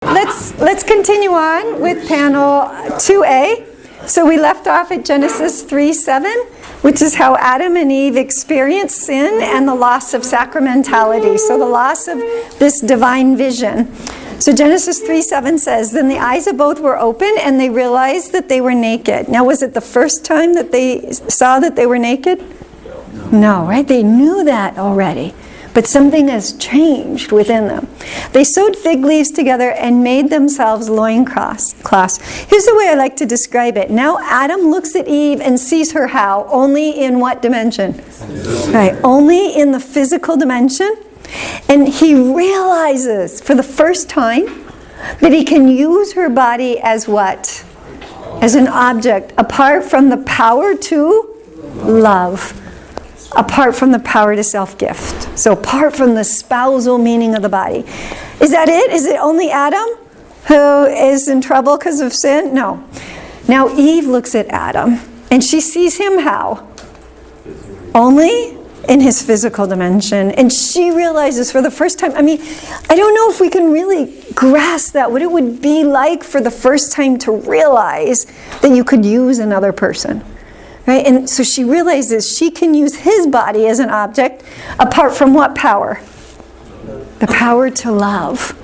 Let's continue on with panel 2A. So we left off at Genesis 3:7, which is how Adam and Eve experienced sin and the loss of sacramentality. So the loss of this divine vision. So Genesis 3:7 says, "Then the eyes of both were open and they realized that they were naked." Now, was it the first time that they saw that they were naked? No, right? They knew that already. But something has changed within them. They sewed fig leaves together and made themselves loincloths. Here's the way I like to describe it. Now Adam looks at Eve and sees her how? Only in what dimension? Right, only in the physical dimension. And he realizes for the first time that he can use her body as what? As an object, apart from the power to love. Apart from the power to self-gift. So apart from the spousal meaning of the body. Is that it? Is it only Adam who is in trouble because of sin? No. Now Eve looks at Adam and she sees him how? Only in his physical dimension. And she realizes for the first time, I don't know if we can really grasp that, what it would be like for the first time to realize that you could use another person. Right? And so she realizes she can use his body as an object apart from what power? The power to love.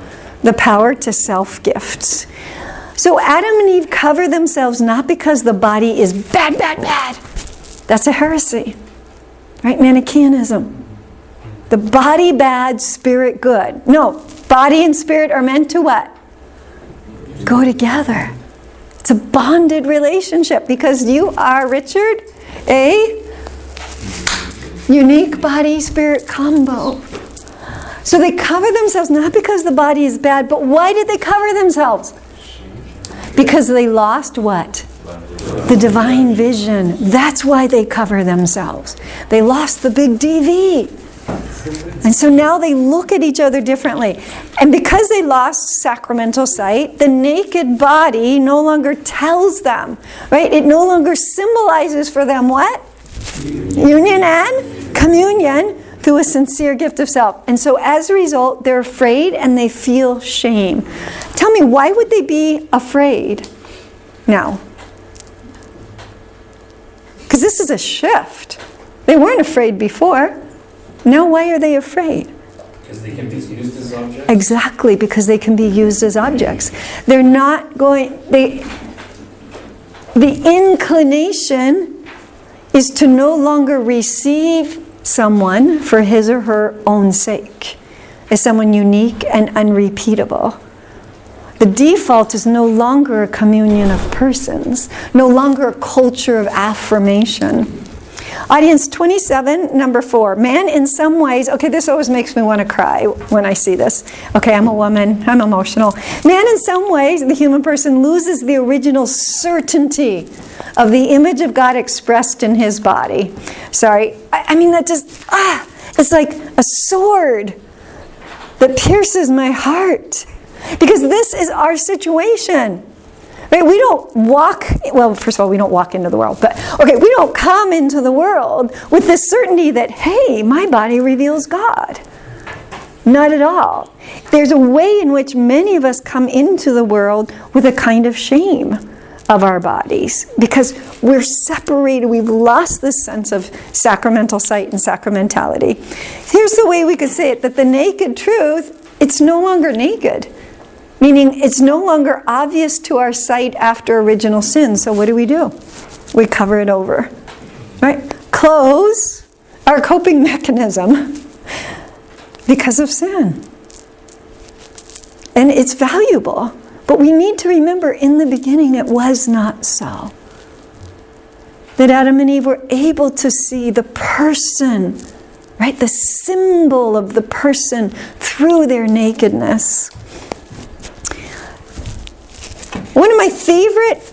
The power to self-gifts. So Adam and Eve cover themselves not because the body is bad, bad, bad. That's a heresy. Right? Manichaeanism. The body bad, spirit good. No, body and spirit are meant to what? Go together. It's a bonded relationship because you are, Richard, a unique body-spirit combo. So they cover themselves not because the body is bad, but why did they cover themselves? Because they lost what? The divine vision. That's why they cover themselves. They lost the big DV. And so now they look at each other differently. And because they lost sacramental sight, the naked body no longer tells them, right? It no longer symbolizes for them what? Union and communion through a sincere gift of self. And so as a result, they're afraid and they feel shame. Tell me, why would they be afraid now? Because this is a shift. They weren't afraid before. Now, why are they afraid? Because they can be used as objects? Exactly, because they can be used as objects. They're not going... the inclination is to no longer receive someone for his or her own sake, as someone unique and unrepeatable. The default is no longer a communion of persons, no longer a culture of affirmation. Audience 27, number 4. Man in some ways, okay, this always makes me want to cry when I see this. Okay, I'm a woman, I'm emotional. Man in some ways, the human person loses the original certainty of the image of God expressed in his body. Sorry, that just, it's like a sword that pierces my heart. Because this is our situation. Right? We don't walk, well, first of all, we don't walk into the world, but okay, we don't come into the world with the certainty that, hey, my body reveals God. Not at all. There's a way in which many of us come into the world with a kind of shame of our bodies because we're separated, we've lost this sense of sacramental sight and sacramentality. Here's the way we could say it, that the naked truth, it's no longer naked. Meaning it's no longer obvious to our sight after original sin. So what do? We cover it over. Right? Clothes are a coping mechanism because of sin. And it's valuable. But we need to remember in the beginning it was not so. That Adam and Eve were able to see the person, right? The symbol of the person through their nakedness. One of my favorite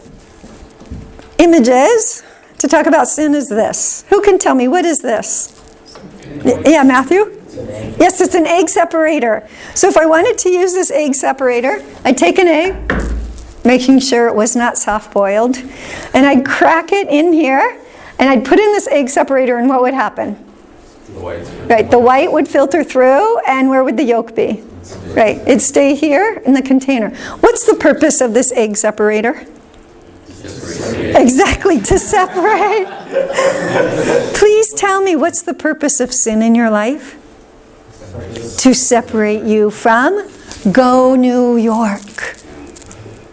images to talk about sin is this. Who can tell me, what is this? Yeah, Matthew? Yes, it's an egg separator. So if I wanted to use this egg separator, I'd take an egg, making sure it was not soft-boiled, and I'd crack it in here, and I'd put in this egg separator, and what would happen? The white. Right, the white would filter through, and where would the yolk be? Right, it'd stay here in the container. What's the purpose of this egg separator? Exactly, to separate. Please tell me, what's the purpose of sin in your life? To separate you from Go New York.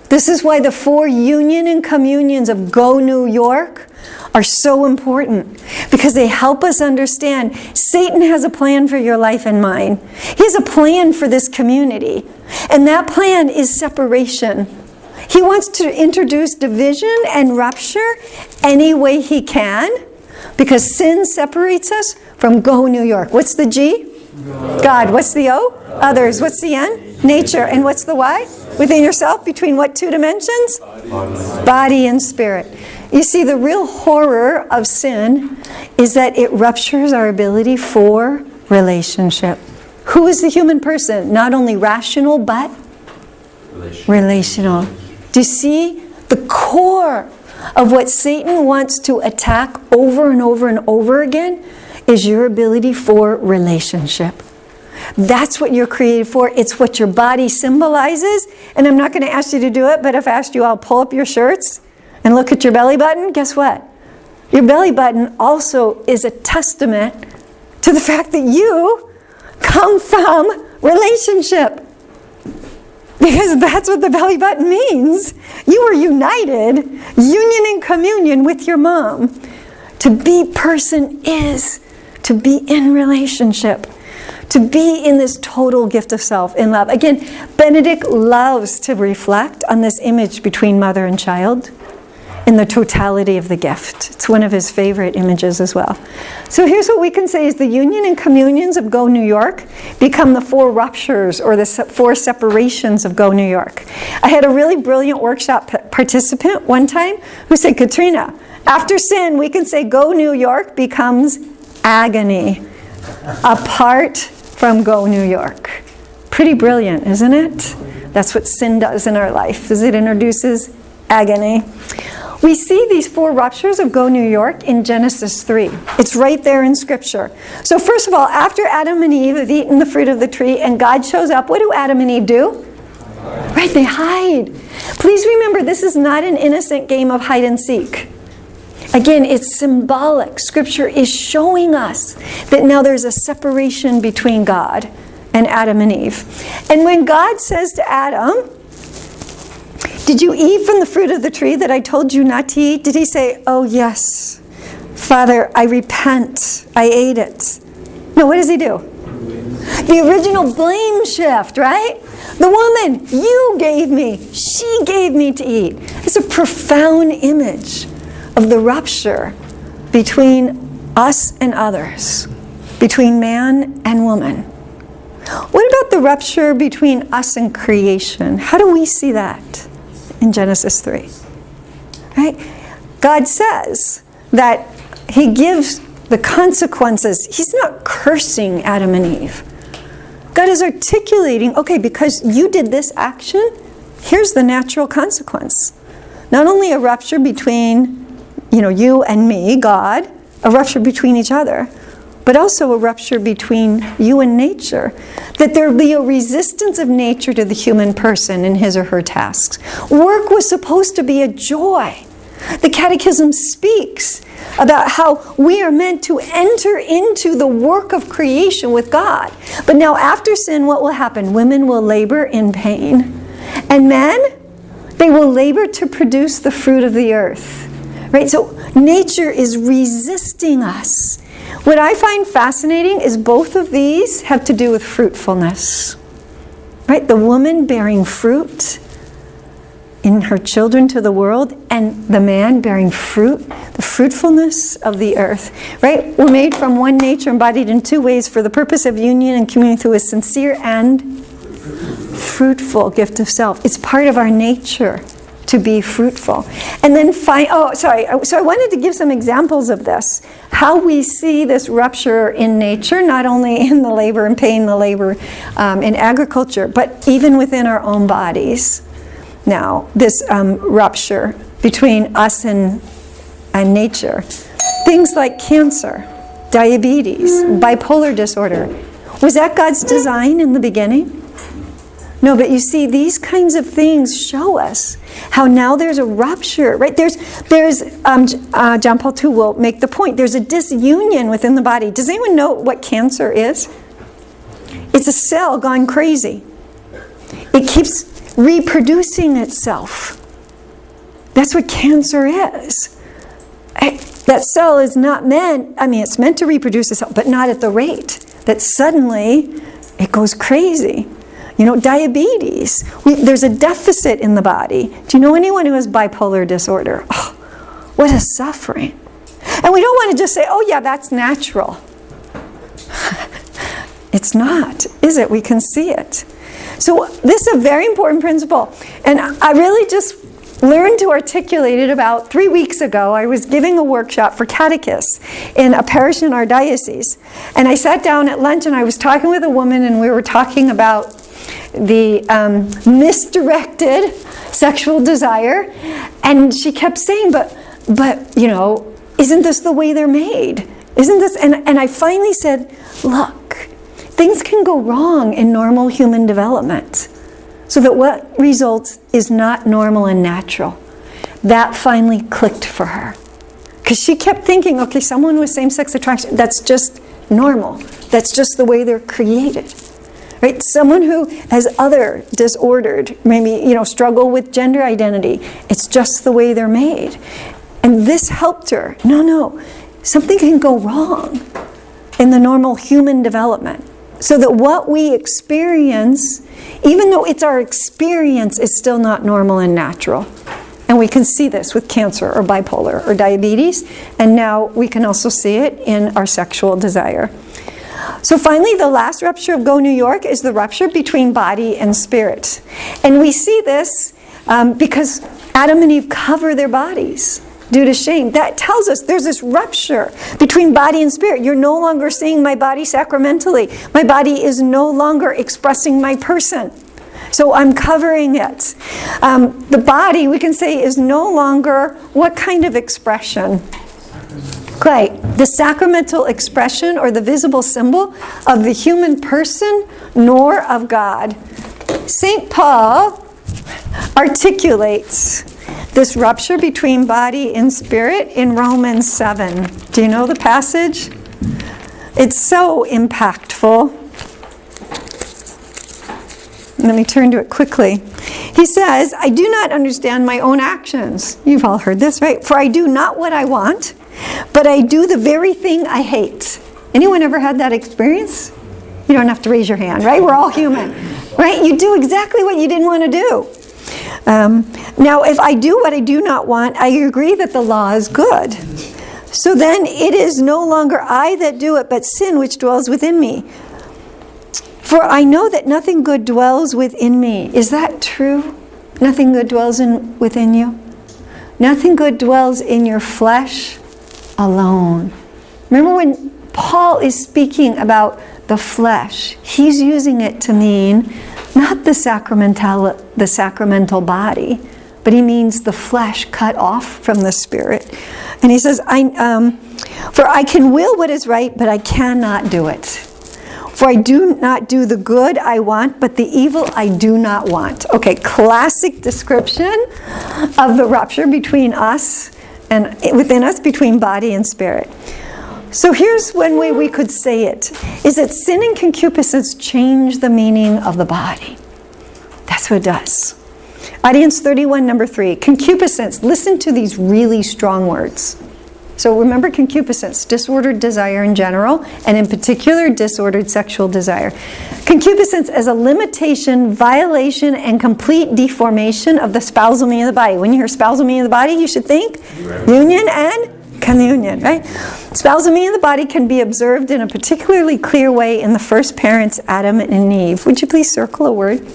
This is why the 4 union and communions of Go New York are so important, because they help us understand Satan has a plan for your life and mine. He has a plan for this community, and that plan is separation. He wants to introduce division and rupture any way he can, because sin separates us from Go New York. What's the G? God. What's the O? Others. What's the N? Nature. And what's the Y? Within yourself, between what 2 dimensions? Body and spirit. You see, the real horror of sin is that it ruptures our ability for relationship. Who is the human person? Not only rational, but relational. Do you see the core of what Satan wants to attack over and over and over again is your ability for relationship. That's what you're created for. It's what your body symbolizes. And I'm not going to ask you to do it, but if I asked you, I'll pull up your shirts and look at your belly button. Guess what? Your belly button also is a testament to the fact that you come from relationship. Because that's what the belly button means. You are united, union and communion with your mom. To be person is to be in relationship. To be in this total gift of self, in love. Again, Benedict loves to reflect on this image between mother and child in the totality of the gift. It's one of his favorite images as well. So here's what we can say is the union and communions of Go New York become the 4 ruptures or the 4 separations of Go New York. I had a really brilliant workshop participant one time who said, Katrina, after sin, we can say Go New York becomes agony apart from Go New York. Pretty brilliant, isn't it? That's what sin does in our life, is it introduces agony. We see these 4 ruptures of Go New York in Genesis 3. It's right there in Scripture. So first of all, after Adam and Eve have eaten the fruit of the tree and God shows up, what do Adam and Eve do? Right, they hide. Please remember, this is not an innocent game of hide and seek. Again, it's symbolic. Scripture is showing us that now there's a separation between God and Adam and Eve. And when God says to Adam, did you eat from the fruit of the tree that I told you not to eat? Did he say, oh yes, Father, I repent, I ate it? No, what does he do? The original blame shift, right? The woman, you gave me, she gave me to eat. It's a profound image of the rupture between us and others, between man and woman. What about the rupture between us and creation? How do we see that in Genesis 3? Right? God says that he gives the consequences. He's not cursing Adam and Eve. God is articulating, okay, because you did this action, here's the natural consequence. Not only a rupture between you and me, God, a rupture between each other, but also a rupture between you and nature. That there be a resistance of nature to the human person in his or her tasks. Work was supposed to be a joy. The Catechism speaks about how we are meant to enter into the work of creation with God. But now after sin, what will happen? Women will labor in pain. And men, they will labor to produce the fruit of the earth. Right? So nature is resisting us. What I find fascinating is both of these have to do with fruitfulness. Right? The woman bearing fruit in her children to the world, and the man bearing fruit, the fruitfulness of the earth. Right? We're made from one nature, embodied in 2 ways, for the purpose of union and communion through a sincere and fruitful gift of self. It's part of our nature to be fruitful. And then so I wanted to give some examples of this. How we see this rupture in nature, not only in the labor and pain, the labor in agriculture, but even within our own bodies. Now, this rupture between us and nature. Things like cancer, diabetes, bipolar disorder. Was that God's design in the beginning? No, but you see, these kinds of things show us how now there's a rupture, right? There's John Paul II will make the point, there's a disunion within the body. Does anyone know what cancer is? It's a cell gone crazy. It keeps reproducing itself. That's what cancer is. That cell is not meant, it's meant to reproduce itself, but not at the rate that suddenly it goes crazy. Diabetes. There's a deficit in the body. Do you know anyone who has bipolar disorder? Oh, what a suffering. And we don't want to just say, oh yeah, that's natural. It's not, is it? We can see it. So this is a very important principle. And I really just learned to articulate it about 3 weeks ago. I was giving a workshop for catechists in a parish in our diocese. And I sat down at lunch and I was talking with a woman and we were talking about the misdirected sexual desire. And she kept saying, but isn't this the way they're made? Isn't this? And I finally said, look, things can go wrong in normal human development. So that what results is not normal and natural. That finally clicked for her. Because she kept thinking, okay, someone with same-sex attraction, that's just normal. That's just the way they're created. Right? Someone who has other disordered, maybe, struggle with gender identity, it's just the way they're made. And this helped her. No, something can go wrong in the normal human development. So that what we experience, even though it's our experience, is still not normal and natural. And we can see this with cancer or bipolar or diabetes. And now we can also see it in our sexual desire. So finally, the last rupture of Go New York is the rupture between body and spirit. And we see this because Adam and Eve cover their bodies due to shame. That tells us there's this rupture between body and spirit. You're no longer seeing my body sacramentally. My body is no longer expressing my person. So I'm covering it. The body, we can say, is no longer what kind of expression? Right. The sacramental expression or the visible symbol of the human person nor of God. St. Paul articulates this rupture between body and spirit in Romans 7. Do you know the passage? It's so impactful. Let me turn to it quickly. He says, I do not understand my own actions. You've all heard this, right? For I do not what I want, but I do the very thing I hate. Anyone ever had that experience? You don't have to raise your hand, right? We're all human, right? You do exactly what you didn't want to do. Now, if I do what I do not want, I agree that the law is good. So then it is no longer I that do it, but sin which dwells within me. For I know that nothing good dwells within me. Is that true? Nothing good dwells within you? Nothing good dwells in your flesh alone. Remember when Paul is speaking about the flesh, he's using it to mean not the sacramental body, but he means the flesh cut off from the spirit. And he says, for I can will what is right, but I cannot do it. For I do not do the good I want, but the evil I do not want. Okay, classic description of the rupture between us and within us, between body and spirit. So here's one way we could say it, is that sin and concupiscence change the meaning of the body. That's what it does. Audience 31, number 3, concupiscence. Listen to these really strong words. So remember concupiscence, disordered desire in general, and in particular, disordered sexual desire. Concupiscence as a limitation, violation, and complete deformation of the spousal meaning of the body. When you hear spousal meaning of the body, you should think union and communion, right? Spousal meaning of the body can be observed in a particularly clear way in the first parents, Adam and Eve. Would you please circle a word?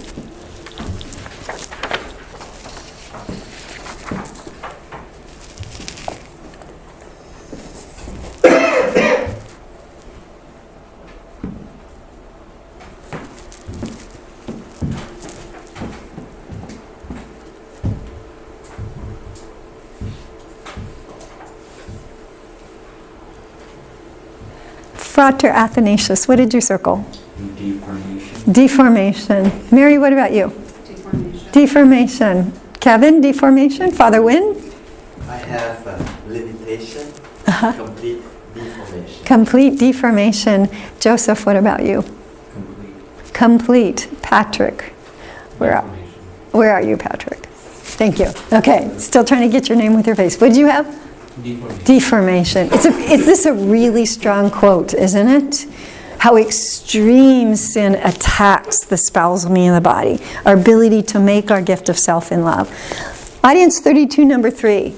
Frater Athanasius, what did you circle? Deformation. Deformation. Mary, what about you? Deformation. Deformation. Kevin, deformation. Father Wynn? I have limitation, complete deformation. Complete deformation. Joseph, what about you? Complete. Complete. Patrick. Where are you, Patrick? Thank you. Okay, still trying to get your name with your face. What did you have? Deformation. Deformation. Is this a really strong quote, isn't it? How extreme sin attacks the spousal me of the body, our ability to make our gift of self in love. Audience 32, number 3.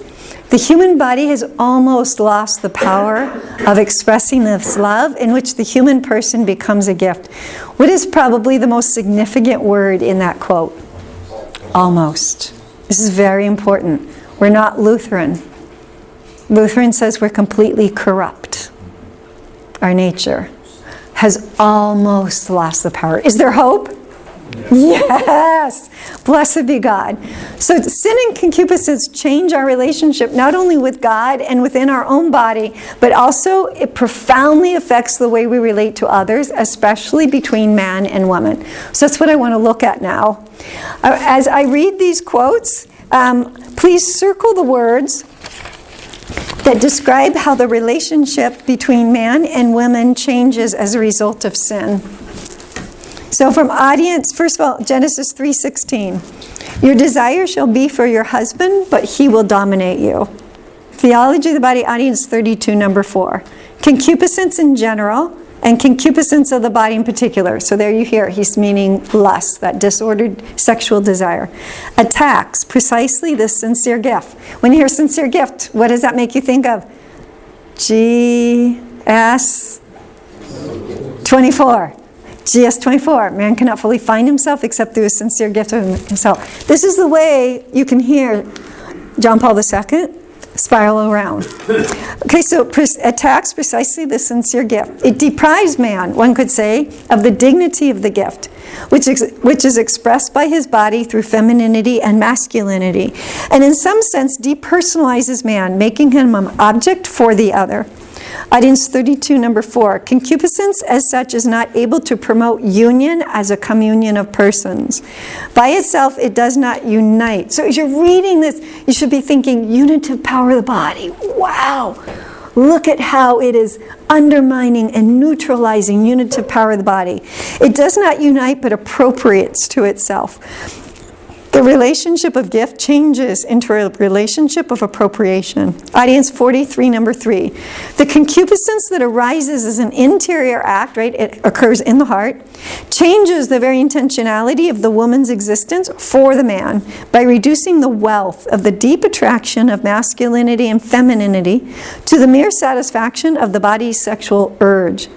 The human body has almost lost the power of expressing this love in which the human person becomes a gift. What is probably the most significant word in that quote? Almost. This is very important. We're not Lutheran. Lutheran says we're completely corrupt. Our nature has almost lost the power. Is there hope? Yes. Blessed be God. So sin and concupiscence change our relationship not only with God and within our own body, but also it profoundly affects the way we relate to others, especially between man and woman. So that's what I want to look at now. As I read these quotes, please circle the words that describe how the relationship between man and woman changes as a result of sin. So from audience, first of all, Genesis 3:16. Your desire shall be for your husband, but he will dominate you. Theology of the Body, audience 32, number 4. Concupiscence in general, and concupiscence of the body in particular. So there you hear, he's meaning lust, that disordered sexual desire. Attacks precisely this sincere gift. When you hear sincere gift, what does that make you think of? GS 24. GS 24. Man cannot fully find himself except through a sincere gift of himself. This is the way you can hear John Paul II spiral around. Okay, so attacks precisely the sincere gift. It deprives man, one could say, of the dignity of the gift, which is expressed by his body through femininity and masculinity, and in some sense depersonalizes man, making him an object for the other. Audience 32, number 4. Concupiscence as such is not able to promote union as a communion of persons. By itself, it does not unite. So as you're reading this, you should be thinking, unitive power of the body. Wow! Look at how it is undermining and neutralizing unitive power of the body. It does not unite, but appropriates to itself. The relationship of gift changes into a relationship of appropriation. Audience 43, number 3. The concupiscence that arises as an interior act, right, it occurs in the heart, changes the very intentionality of the woman's existence for the man by reducing the wealth of the deep attraction of masculinity and femininity to the mere satisfaction of the body's sexual urge.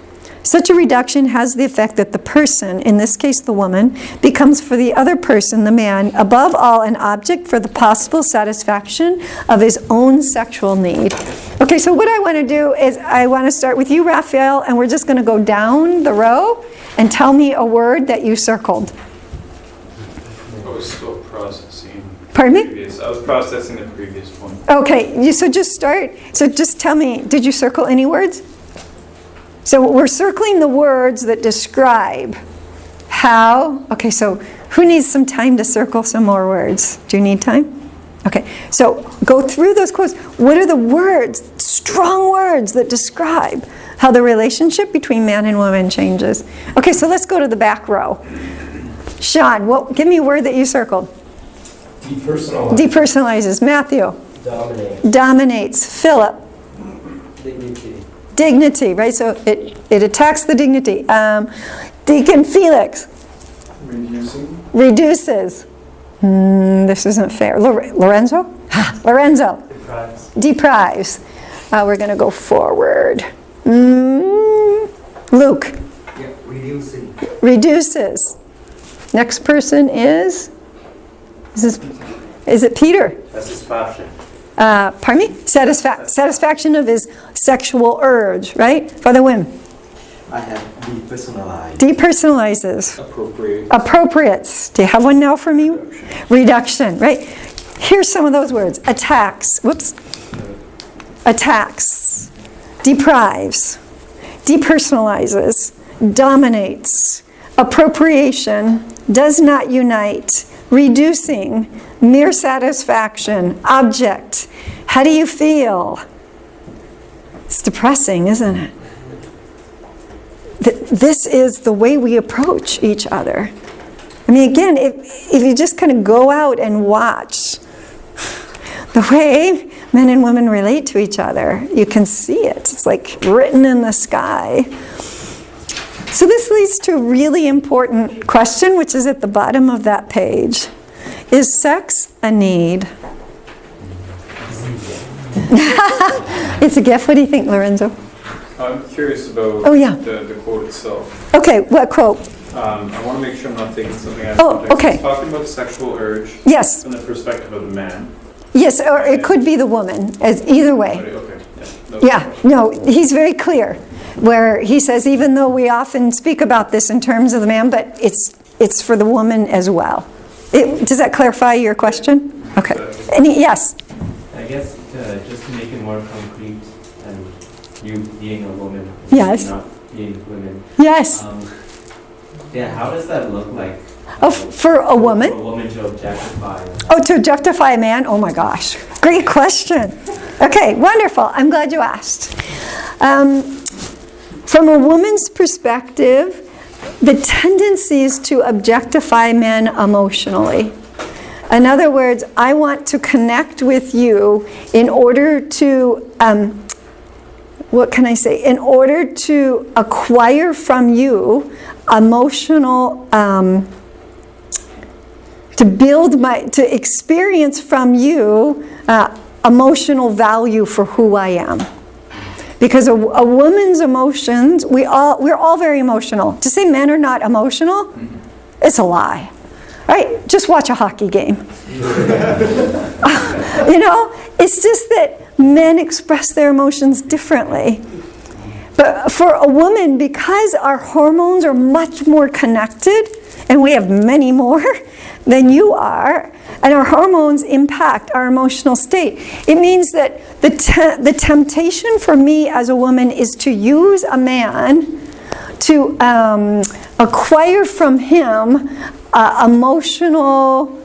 Such a reduction has the effect that the person, in this case the woman, becomes for the other person, the man, above all an object for the possible satisfaction of his own sexual need. Okay, so what I want to do is I want to start with you, Raphael, and we're just going to go down the row and tell me a word that you circled. I was still processing. Pardon me? I was processing the previous one. Okay, so just start. So just tell me, did you circle any words? So we're circling the words that describe how. Okay, so who needs some time to circle some more words? Do you need time? Okay, so go through those quotes. What are the words, strong words that describe how the relationship between man and woman changes? Okay, so let's go to the back row. Sean, give me a word that you circled. Depersonalized. Depersonalizes. Matthew. Dominates. Dominates. Philip. Dignity. Dignity, right? So it attacks the dignity. Deacon Felix. Reduces. This isn't fair. Lorenzo? Lorenzo. Deprives. We're going to go forward. Luke. Yeah, reducing. Reduces. Next person is it Peter? Satisfaction. Pardon me? Satisfaction of his sexual urge, right? Father Wim. I have depersonalized. Depersonalizes. Appropriate. Appropriates. Do you have one now for me? Reduction, right? Here's some of those words. Attacks. Whoops. Attacks. Deprives. Depersonalizes. Dominates. appropriation, does not unite, reducing, mere satisfaction, object. How do you feel? It's depressing, isn't it? This is the way we approach each other. I mean, again, if you just kind of go out and watch the way men and women relate to each other, you can see it. It's like written in the sky. So this leads to a really important question, which is at the bottom of that page. Is sex a need? It's a gift. What do you think, Lorenzo? I'm curious about the quote itself. Okay, what quote? I want to make sure I'm not taking something out of Oh, context. okay. It's talking about sexual urge Yes. from the perspective of the man. Yes, or it could be the woman, as either way. Okay. Yeah, no, he's very clear, where he says, even though we often speak about this in terms of the man, but it's for the woman as well. Does that clarify your question? Okay. Yes? I guess just to make it more concrete, and you being a woman, Yes. not being women. Yes. Yeah, how does that look like? Oh, for a woman? For a woman to objectify. Oh, to objectify a man? Oh my gosh. Great question. Okay, wonderful. I'm glad you asked. From a woman's perspective, the tendency is to objectify men emotionally. In other words, I want to connect with you in order to, what can I say? In order to acquire from you emotional, to experience from you emotional value for who I am. Because a woman's emotions, we're all very emotional. To say men are not emotional, it's a lie. Right? Just watch a hockey game. It's just that men express their emotions differently. But for a woman, because our hormones are much more connected, and we have many more than you are, and our hormones impact our emotional state, it means that the temptation for me as a woman is to use a man to acquire from him emotional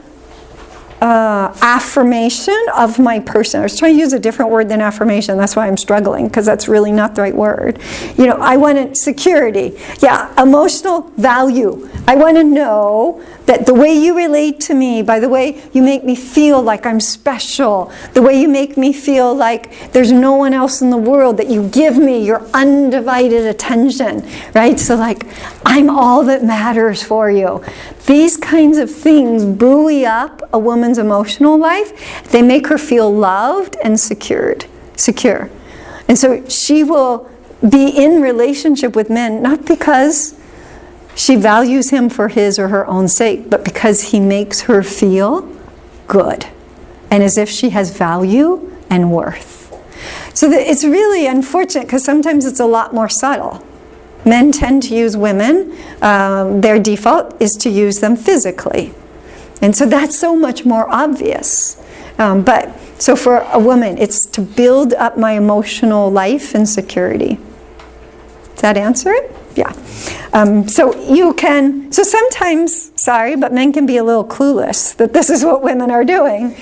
affirmation of my person. I was trying to use a different word than affirmation. That's why I'm struggling, because that's really not the right word. I wanted security. Yeah, emotional value. I want to know that the way you relate to me, by the way you make me feel like I'm special, the way you make me feel like there's no one else in the world, that you give me your undivided attention, right? So like, I'm all that matters for you. These kinds of things buoy up a woman's emotional life. They make her feel loved and secure. And so she will be in relationship with men, not because she values him for his or her own sake, but because he makes her feel good and as if she has value and worth. So it's really unfortunate, because sometimes it's a lot more subtle. Men tend to use women. Their default is to use them physically. And so that's so much more obvious. So for a woman, it's to build up my emotional life and security. Does that answer it? Yeah. So sometimes, sorry, but men can be a little clueless that this is what women are doing,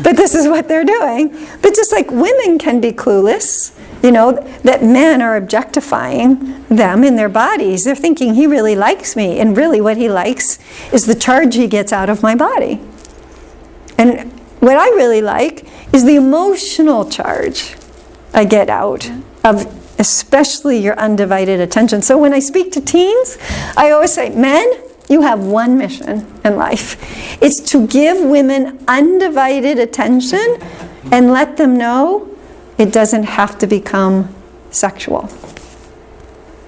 but this is what they're doing. But just like women can be clueless, that men are objectifying them in their bodies. They're thinking, he really likes me, and really what he likes is the charge he gets out of my body. And what I really like is the emotional charge I get out of especially your undivided attention. So when I speak to teens, I always say, men, you have one mission in life. It's to give women undivided attention and let them know it doesn't have to become sexual.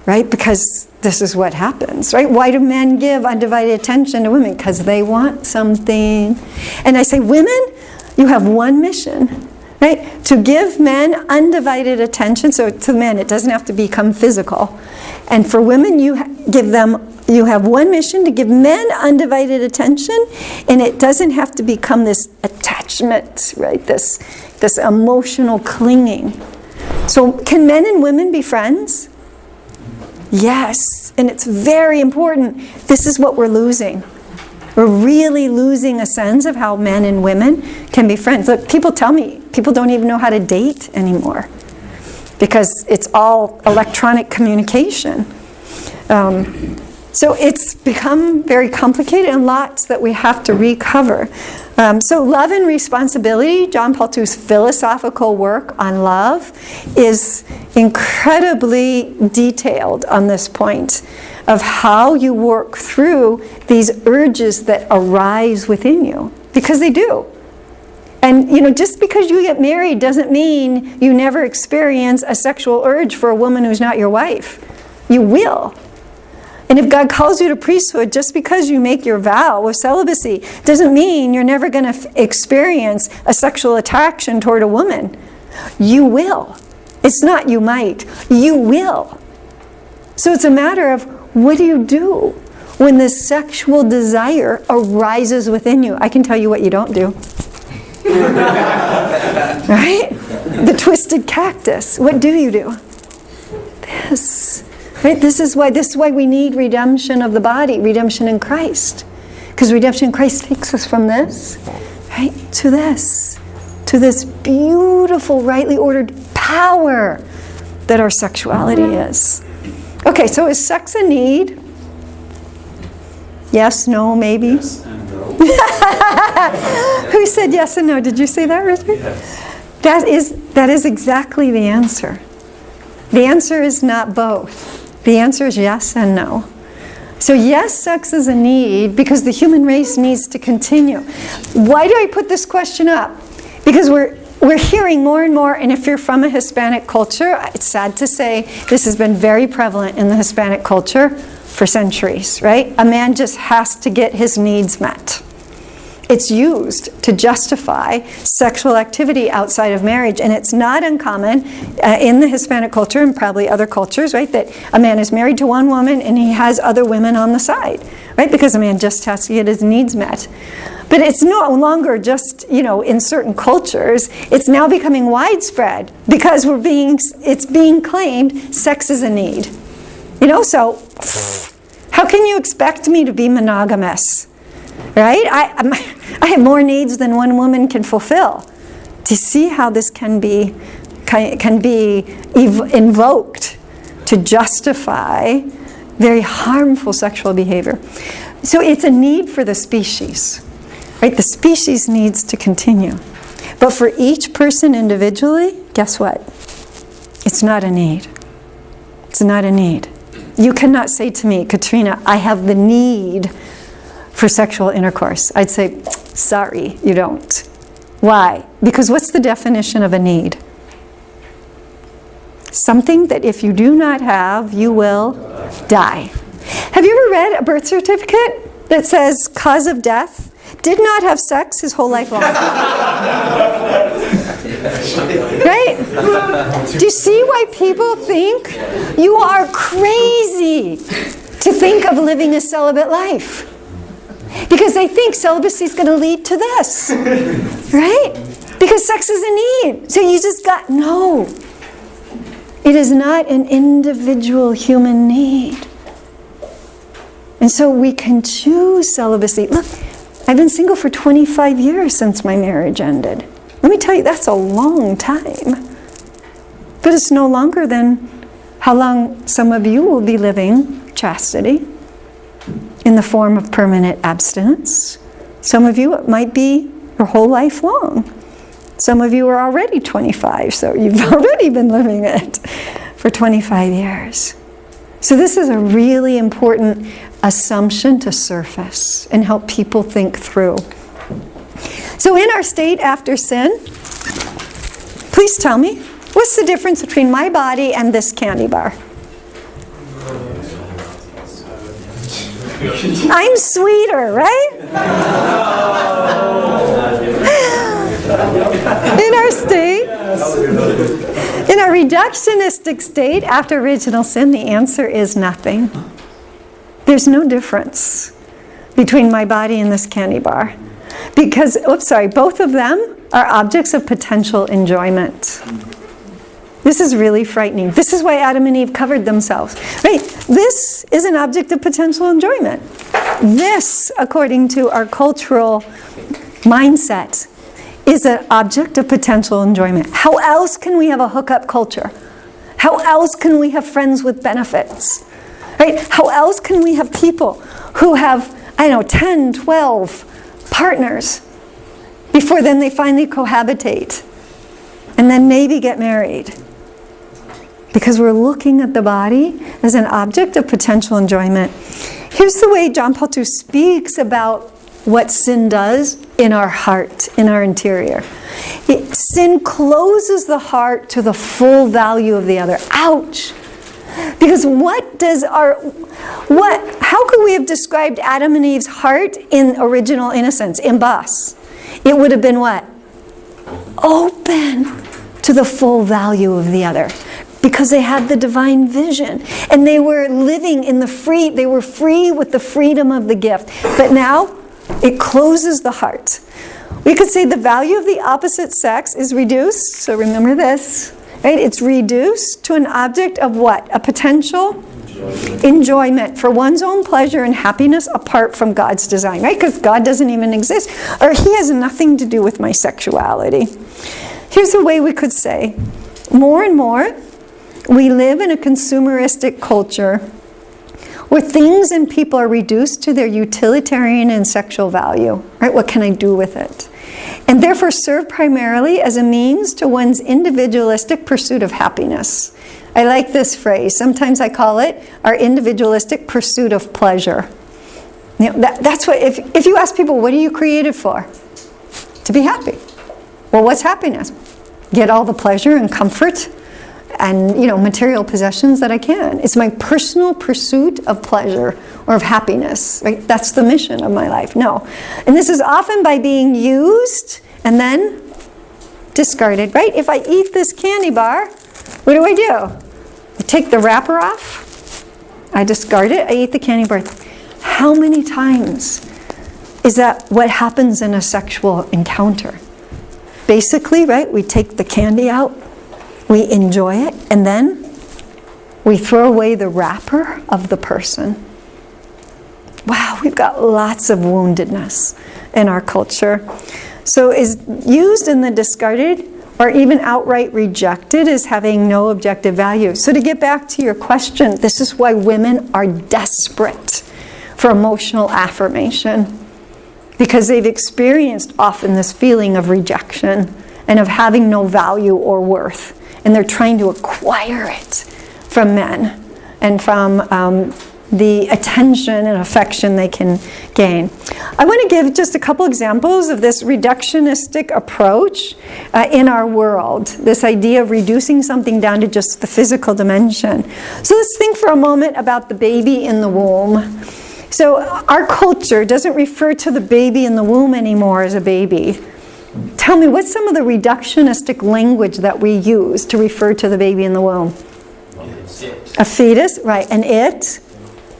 Right? Because this is what happens, right? Why do men give undivided attention to women? Because they want something. And I say, women, you have one mission. Right? To give men undivided attention. So to men, it doesn't have to become physical. And for women, you have one mission, to give men undivided attention, and it doesn't have to become this attachment, right? This emotional clinging. So can men and women be friends? Yes, and it's very important. This is what we're losing. We're really losing a sense of how men and women can be friends. Look, people tell me, people don't even know how to date anymore because it's all electronic communication. So it's become very complicated and lots that we have to recover. So love and responsibility, John Paul II's philosophical work on love is incredibly detailed on this point of how you work through these urges that arise within you, because they do. And just because you get married doesn't mean you never experience a sexual urge for a woman who's not your wife. You will. And if God calls you to priesthood, just because you make your vow of celibacy doesn't mean you're never going to experience a sexual attraction toward a woman. You will. It's not you might. You will. So it's a matter of, what do you do when this sexual desire arises within you? I can tell you what you don't do. Right? The twisted cactus. What do you do? This. Right? This is why we need redemption of the body, redemption in Christ. Because redemption in Christ takes us from this, right, to this beautiful, rightly ordered power that our sexuality is. Okay, so is sex a need? Yes, no, maybe? Yes and no. Who said yes and no? Did you say that, Richard? Yes. That is exactly the answer. The answer is not both. The answer is yes and no. So yes, sex is a need because the human race needs to continue. Why do I put this question up? Because we're hearing more and more, and if you're from a Hispanic culture, it's sad to say this has been very prevalent in the Hispanic culture for centuries, right? A man just has to get his needs met. It's used to justify sexual activity outside of marriage, and it's not uncommon in the Hispanic culture and probably other cultures, right, that a man is married to one woman and he has other women on the side, right, because a man just has to get his needs met. But it's no longer just, in certain cultures. It's now becoming widespread because it's being claimed sex is a need. So how can you expect me to be monogamous? Right? I have more needs than one woman can fulfill. Do you see how this can be invoked to justify very harmful sexual behavior? So it's a need for the species. Right? The species needs to continue. But for each person individually, guess what? It's not a need. It's not a need. You cannot say to me, Katrina, I have the need for sexual intercourse. I'd say, sorry, you don't. Why? Because what's the definition of a need? Something that if you do not have, you will die. Have you ever read a birth certificate that says cause of death? Did not have sex his whole life long. Right? Do you see why people think you are crazy to think of living a celibate life? Because they think celibacy is going to lead to this. Right? Because sex is a need. So you just no. It is not an individual human need. And so we can choose celibacy. Look, I've been single for 25 years since my marriage ended. Let me tell you, that's a long time. But it's no longer than how long some of you will be living chastity in the form of permanent abstinence. Some of you, it might be your whole life long. Some of you are already 25, so you've already been living it for 25 years. So this is a really important assumption to surface and help people think through. So in our state after sin, please tell me, what's the difference between my body and this candy bar? I'm sweeter, right? In our state, in our reductionistic state after original sin, the answer is nothing. There's no difference between my body and this candy bar. Because, both of them are objects of potential enjoyment. This is really frightening. This is why Adam and Eve covered themselves. Right? This is an object of potential enjoyment. This, according to our cultural mindset, is an object of potential enjoyment. How else can we have a hookup culture? How else can we have friends with benefits? Right? How else can we have people who have, 10, 12 partners before then they finally cohabitate and then maybe get married? Because we're looking at the body as an object of potential enjoyment. Here's the way John Paul II speaks about what sin does in our heart, in our interior. Sin closes the heart to the full value of the other. Ouch! Because how could we have described Adam and Eve's heart in original innocence, in Bas? It would have been what? Open to the full value of the other. Because they had the divine vision. And they were living in they were free with the freedom of the gift. But now, it closes the heart. We could say the value of the opposite sex is reduced. So remember this. Right? It's reduced to an object of what? A potential enjoyment for one's own pleasure and happiness apart from God's design. Right? Because God doesn't even exist. Or He has nothing to do with my sexuality. Here's the way we could say, more and more, we live in a consumeristic culture where things and people are reduced to their utilitarian and sexual value. Right? What can I do with it? And therefore serve primarily as a means to one's individualistic pursuit of happiness. I like this phrase. Sometimes I call it our individualistic pursuit of pleasure. That's what, if you ask people, what are you created for? To be happy. Well, what's happiness? Get all the pleasure and comfort and material possessions that I can. It's my personal pursuit of pleasure or of happiness. Right? That's the mission of my life. No. And this is often by being used and then discarded. Right? If I eat this candy bar, what do? I take the wrapper off. I discard it. I eat the candy bar. How many times is that what happens in a sexual encounter? Basically, right, we take the candy out, we enjoy it, and then we throw away the wrapper of the person. Wow, we've got lots of woundedness in our culture. So is used in the discarded or even outright rejected as having no objective value. So to get back to your question, this is why women are desperate for emotional affirmation. Because they've experienced often this feeling of rejection and of having no value or worth. And they're trying to acquire it from men and from the attention and affection they can gain. I want to give just a couple examples of this reductionistic approach in our world. This idea of reducing something down to just the physical dimension. So let's think for a moment about the baby in the womb. So our culture doesn't refer to the baby in the womb anymore as a baby. Tell me, what's some of the reductionistic language that we use to refer to the baby in the womb? A fetus, right, and it.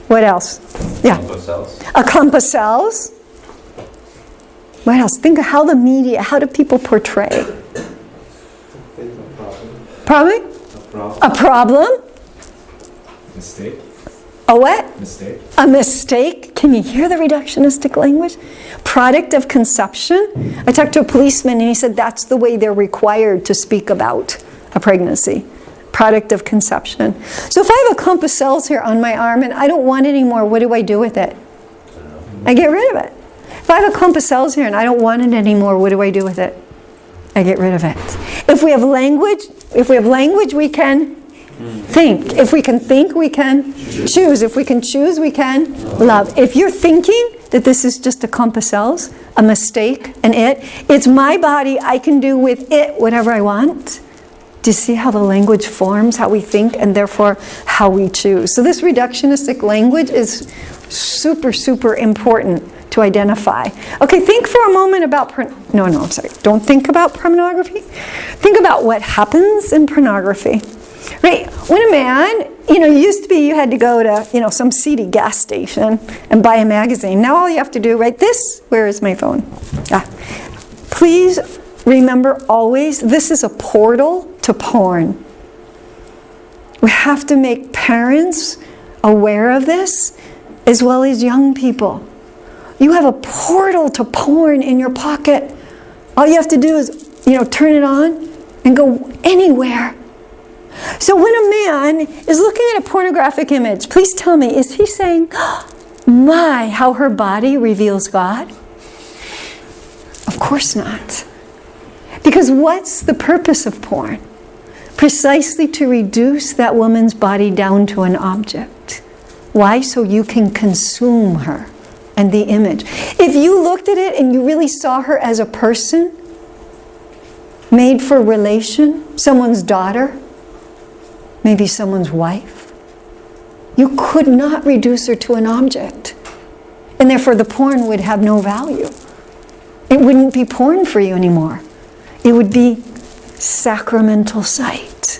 What else? Yeah. A clump of cells. What else? Think of how the media, how do people portray? Problem? A problem? Mistake. A what? Mistake. A mistake. Can you hear the reductionistic language? Product of conception. I talked to a policeman and he said that's the way they're required to speak about a pregnancy. Product of conception. So if I have a clump of cells here on my arm and I don't want it anymore, what do I do with it? I get rid of it. If I have a clump of cells here and I don't want it anymore, what do I do with it? I get rid of it. If we have language, we can think. If we can think, we can choose. If we can choose, we can love. If you're thinking that this is just a clump of cells, a mistake, it's my body, I can do with it whatever I want. Do you see how the language forms how we think and therefore how we choose? So this reductionistic language is super, super important to identify. Okay, think for a moment about, don't think about pornography. Think about what happens in pornography. Right, when a man, used to be you had to go to, some seedy gas station and buy a magazine. Now all you have to do, where is my phone? Please remember always, this is a portal to porn. We have to make parents aware of this, as well as young people. You have a portal to porn in your pocket. All you have to do is, turn it on and go anywhere. So when a man is looking at a pornographic image, please tell me, is he saying, my, how her body reveals God? Of course not. Because what's the purpose of porn? Precisely to reduce that woman's body down to an object. Why? So you can consume her and the image. If you looked at it and you really saw her as a person, made for relation, someone's daughter, maybe someone's wife, you could not reduce her to an object. And therefore the porn would have no value. It wouldn't be porn for you anymore. It would be sacramental sight.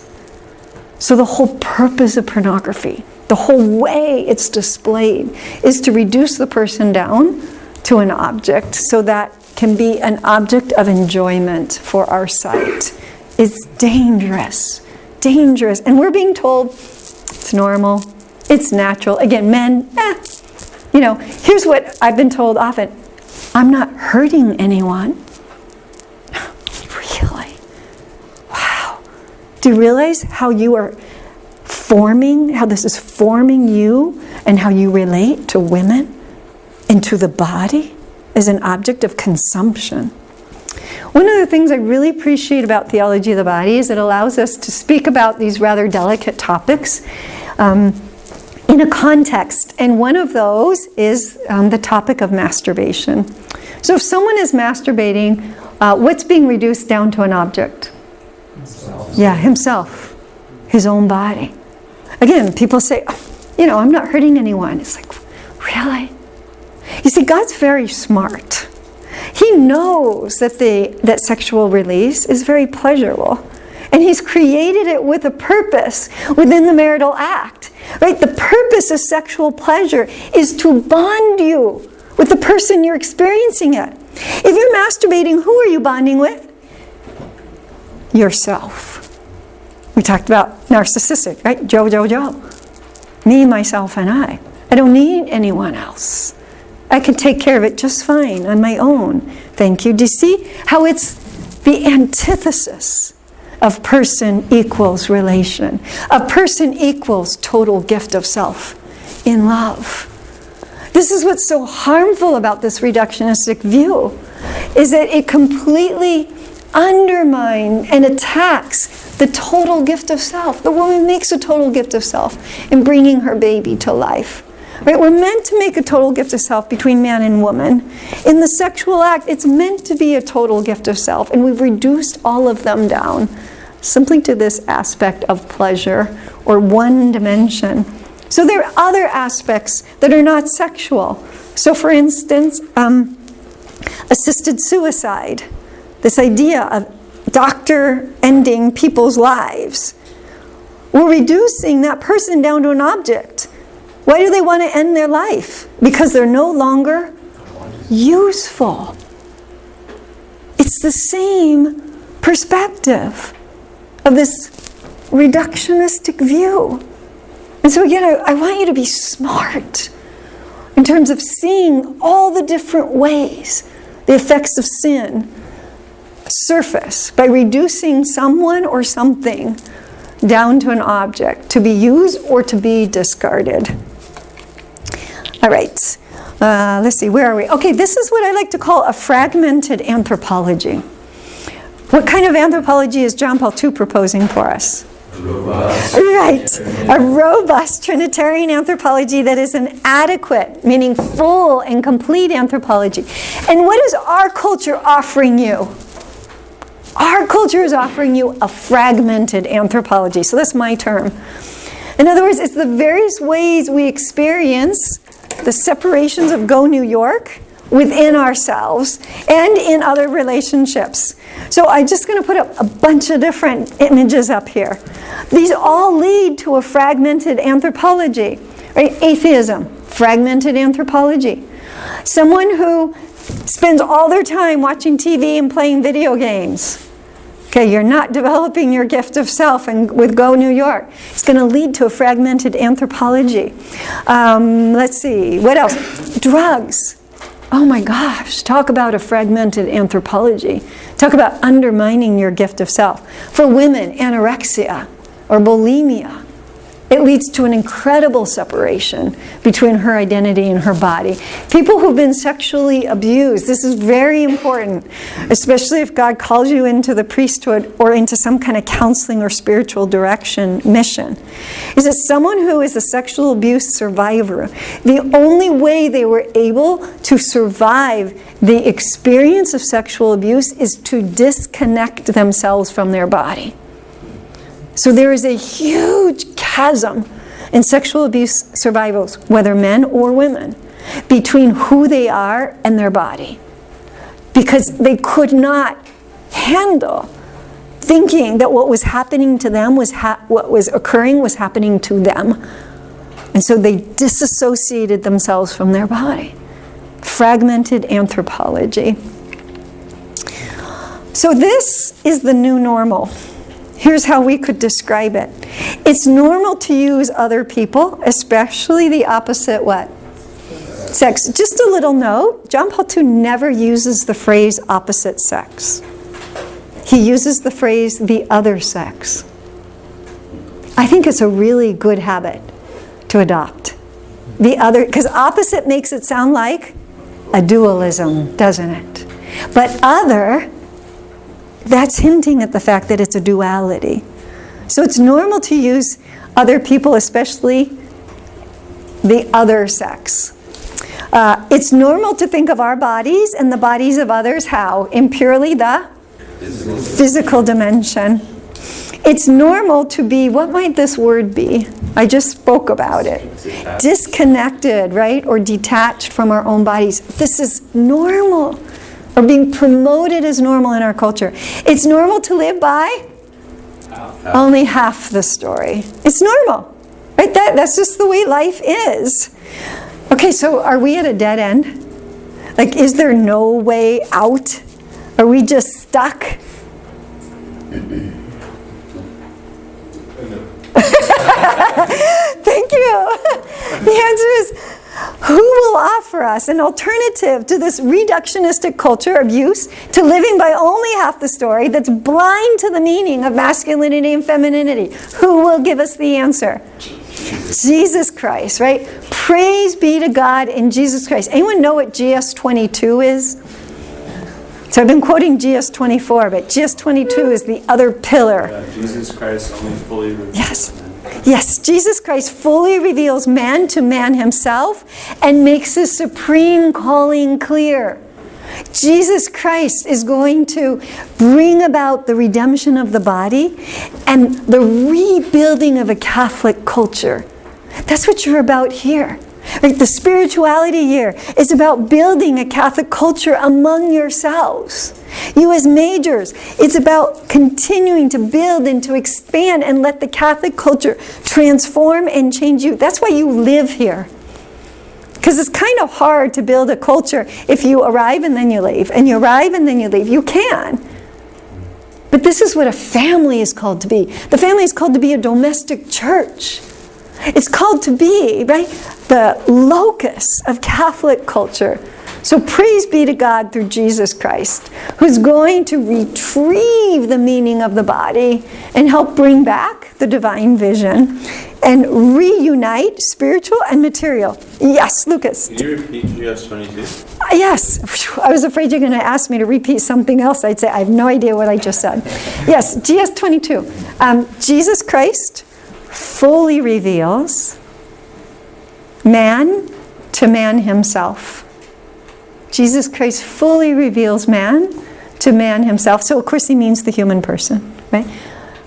So the whole purpose of pornography, the whole way it's displayed, is to reduce the person down to an object so that can be an object of enjoyment for our sight. It's dangerous. Dangerous. And we're being told it's normal, it's natural. Again, men, here's what I've been told often. I'm not hurting anyone. Really? Wow. Do you realize how you are how this is forming you and how you relate to women and to the body as an object of consumption? One of the things I really appreciate about theology of the body is it allows us to speak about these rather delicate topics in a context. And one of those is the topic of masturbation. So if someone is masturbating, what's being reduced down to an object? Himself. Yeah, himself. His own body. Again, people say, I'm not hurting anyone. It's like, really? You see, God's very smart. He knows that sexual release is very pleasurable. And He's created it with a purpose within the marital act. Right? The purpose of sexual pleasure is to bond you with the person you're experiencing it. If you're masturbating, who are you bonding with? Yourself. We talked about narcissistic, right? Joe. Me, myself, and I. I don't need anyone else. I can take care of it just fine on my own. Thank you. Do you see how it's the antithesis of person equals relation? A person equals total gift of self in love. This is what's so harmful about this reductionistic view, is that it completely undermines and attacks the total gift of self. The woman makes a total gift of self in bringing her baby to life. Right? We're meant to make a total gift of self between man and woman. In the sexual act, it's meant to be a total gift of self, and we've reduced all of them down simply to this aspect of pleasure or one dimension. So there are other aspects that are not sexual. So for instance, assisted suicide, this idea of doctor ending people's lives. We're reducing that person down to an object. Why do they want to end their life? Because they're no longer useful. It's the same perspective of this reductionistic view. And so again, I want you to be smart in terms of seeing all the different ways the effects of sin surface by reducing someone or something down to an object to be used or to be discarded. All right, let's see, where are we? Okay, this is what I like to call a fragmented anthropology. What kind of anthropology is John Paul II proposing for us? Robust. Right, a robust Trinitarian anthropology that is an adequate, meaning full and complete anthropology. And what is our culture offering you? Our culture is offering you a fragmented anthropology. So that's my term. In other words, it's the various ways we experience the separations of Go New York within ourselves and in other relationships. So I'm just going to put up a bunch of different images up here. These all lead to a fragmented anthropology. Right? Atheism, fragmented anthropology. Someone who spends all their time watching TV and playing video games. Okay, you're not developing your gift of self and with Go New York. It's going to lead to a fragmented anthropology. Let's see, what else? Drugs. Oh my gosh, talk about a fragmented anthropology. Talk about undermining your gift of self. For women, anorexia or bulimia. It leads to an incredible separation between her identity and her body. People who've been sexually abused, this is very important, especially if God calls you into the priesthood or into some kind of counseling or spiritual direction mission, is that someone who is a sexual abuse survivor, the only way they were able to survive the experience of sexual abuse is to disconnect themselves from their body. So there is a huge chasm in sexual abuse survivals, whether men or women, between who they are and their body. Because they could not handle thinking that what was happening to them was what was occurring was happening to them. And so they disassociated themselves from their body. Fragmented anthropology. So this is the new normal. Here's how we could describe it. It's normal to use other people, especially the opposite what? Sex. Just a little note, John Paul II never uses the phrase opposite sex. He uses the phrase the other sex. I think it's a really good habit to adopt. The other, because opposite makes it sound like a dualism, doesn't it? But other, that's hinting at the fact that it's a duality. So it's normal to use other people, especially the other sex. It's normal to think of our bodies and the bodies of others how? In purely the physical dimension. It's normal to be, what might this word be? I just spoke about it. Disconnected, right? Or detached from our own bodies. This is normal. Or being promoted as normal in our culture. It's normal to live by only half the story. It's normal, right? That's just the way life is. Okay, so are we at a dead end? Like, is there no way out? Are we just stuck? Thank you. The answer is, who will offer us an alternative to this reductionistic culture of use, to living by only half the story that's blind to the meaning of masculinity and femininity? Who will give us the answer? Jesus Christ, right? Praise be to God in Jesus Christ. Anyone know what GS22 is? So I've been quoting GS24, but GS22 is the other pillar. Jesus Christ only fully reveals. Yes. Yes, Jesus Christ fully reveals man to man himself and makes his supreme calling clear. Jesus Christ is going to bring about the redemption of the body and the rebuilding of a Catholic culture. That's what you're about here. Like the spirituality here is about building a Catholic culture among yourselves. You as majors, it's about continuing to build and to expand and let the Catholic culture transform and change you. That's why you live here. Because it's kind of hard to build a culture if you arrive and then you leave, and you arrive and then you leave. You can. But this is what a family is called to be. The family is called to be a domestic church. It's called to be, right, the locus of Catholic culture. So praise be to God through Jesus Christ, who's going to retrieve the meaning of the body and help bring back the divine vision and reunite spiritual and material. Yes, Lucas. Can you repeat GS22? Yes. I was afraid you're going to ask me to repeat something else. I'd say I have no idea what I just said. Yes, GS22. Jesus Christ fully reveals man to man himself. Jesus Christ fully reveals man to man himself. So of course he means the human person, right?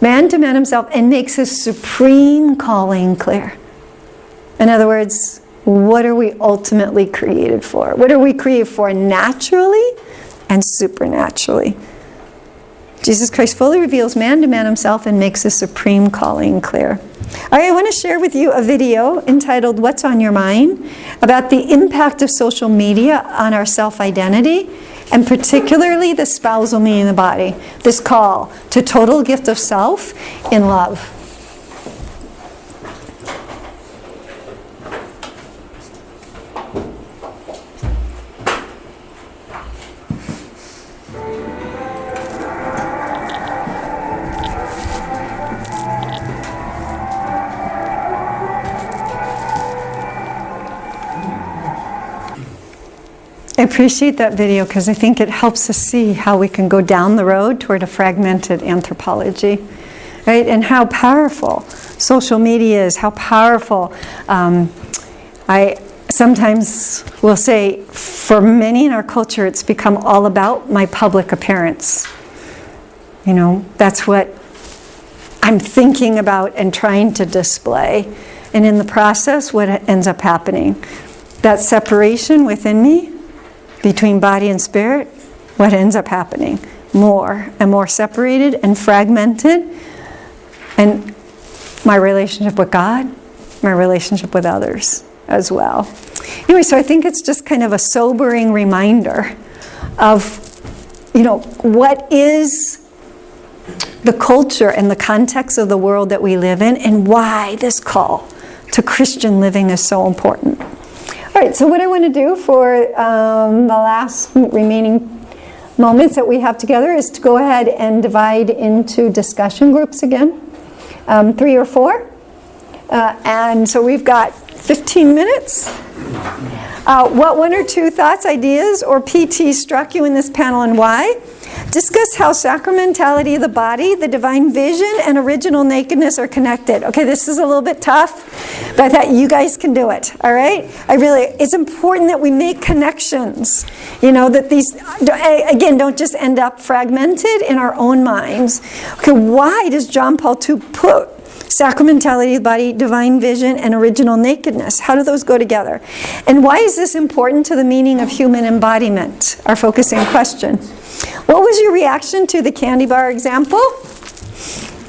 Man to man himself, and makes his supreme calling clear. In other words, what are we ultimately created for? What are we created for naturally and supernaturally? Jesus Christ fully reveals man to man himself and makes his supreme calling clear. All right, I want to share with you a video entitled What's on Your Mind about the impact of social media on our self-identity and particularly the spousal me in the body, this call to total gift of self in love. I appreciate that video because I think it helps us see how we can go down the road toward a fragmented anthropology, right? And how powerful social media is, how powerful. I sometimes will say, for many in our culture, it's become all about my public appearance. You know, that's what I'm thinking about and trying to display. And in the process, what ends up happening? That separation within me, between body and spirit, what ends up happening? More and more separated and fragmented. And my relationship with God, my relationship with others as well. Anyway, so I think it's just kind of a sobering reminder of, you know, what is the culture and the context of the world that we live in, and why this call to Christian living is so important. All right, so what I want to do for the last remaining moments that we have together is to go ahead and divide into discussion groups again, 3 or 4. And so we've got 15 minutes. What 1 or 2 thoughts, ideas, or PT struck you in this panel and why? Discuss how sacramentality of the body, the divine vision, and original nakedness are connected. Okay, this is a little bit tough, but I thought you guys can do it, all right? It's important that we make connections. You know, that these, again, don't just end up fragmented in our own minds. Okay, why does John Paul II put sacramentality of the body, divine vision, and original nakedness? How do those go together? And why is this important to the meaning of human embodiment? Our focusing question. What was your reaction to the candy bar example?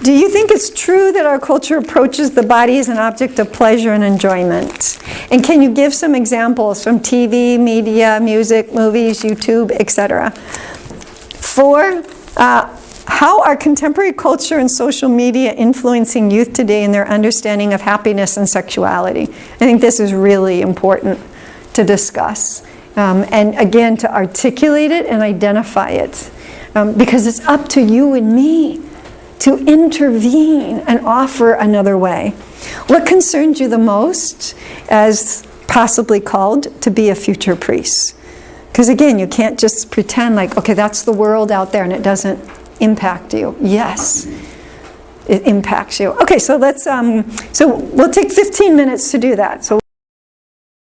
Do you think it's true that our culture approaches the body as an object of pleasure and enjoyment? And can you give some examples from TV, media, music, movies, YouTube, etc.? 4, how are contemporary culture and social media influencing youth today in their understanding of happiness and sexuality? I think this is really important to discuss. And again, to articulate it and identify it. Because it's up to you and me to intervene and offer another way. What concerns you the most as possibly called to be a future priest? Because again, you can't just pretend like, okay, that's the world out there and it doesn't impact you. Yes, it impacts you. Okay, so let's, so we'll take 15 minutes to do that. So